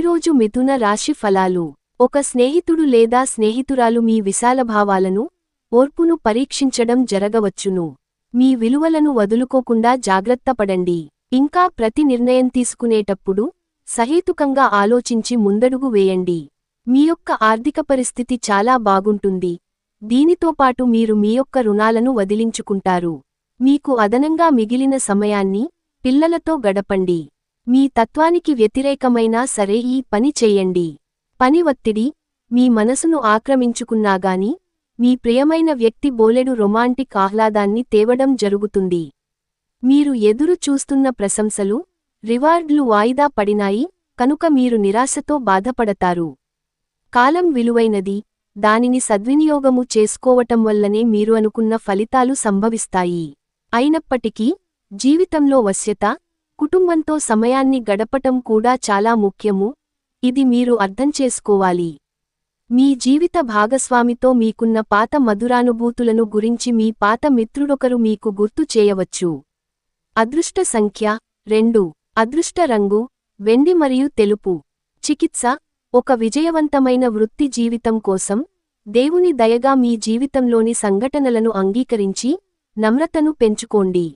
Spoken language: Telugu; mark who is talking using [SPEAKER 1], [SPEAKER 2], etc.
[SPEAKER 1] ఈరోజు మిథున రాశి ఫలాలు. ఒక స్నేహితుడు లేదా స్నేహితురాలు మీ విశాలభావాలను, ఓర్పును పరీక్షించడం జరగవచ్చును. మీ విలువలను వదులుకోకుండా జాగ్రత్తపడండి. ఇంకా ప్రతి నిర్ణయం తీసుకునేటప్పుడు సహేతుకంగా ఆలోచించి ముందడుగు వేయండి. మీ యొక్క ఆర్థిక పరిస్థితి చాలా బాగుంటుంది. దీనితోపాటు మీరు మీ యొక్క రుణాలను వదిలించుకుంటారు. మీకు అదనంగా మిగిలిన సమయాన్ని పిల్లలతో గడపండి. మీ తత్వానికి వ్యతిరేకమైనా సరే ఈ పని చేయండి. పని ఒత్తిడి మీ మనసును ఆక్రమించుకున్నాగాని మీ ప్రియమైన వ్యక్తి బోలెడు రొమాంటిక్ ఆహ్లాదాన్ని తేవడం జరుగుతుంది. మీరు ఎదురు చూస్తున్న ప్రశంసలు, రివార్డ్లు వాయిదా పడినాయి కనుక మీరు నిరాశతో బాధపడతారు. కాలం విలువైనది, దానిని సద్వినియోగము చేసుకోవటం వల్లనే మీరు అనుకున్న ఫలితాలు సంభవిస్తాయి. అయినప్పటికీ జీవితంలో వశ్యత, కుటుంబంతో సమయాన్ని గడపటం కూడా చాలా ముఖ్యము. ఇది మీరు అర్థం చేసుకోవాలి. మీ జీవిత భాగస్వామితో మీకున్న పాత మధురానుభూతులను గురించి మీ పాత మిత్రుడొకరు మీకు గుర్తు చేయవచ్చు. అదృష్ట సంఖ్య 2. అదృష్ట రంగు వెండి మరియు తెలుపు. చికిత్స ఒక విజయవంతమైన వృత్తి జీవితం కోసం దేవుని దయగా మీ జీవితంలోని సంఘటనలను అంగీకరించి నమ్రతను పెంచుకోండి.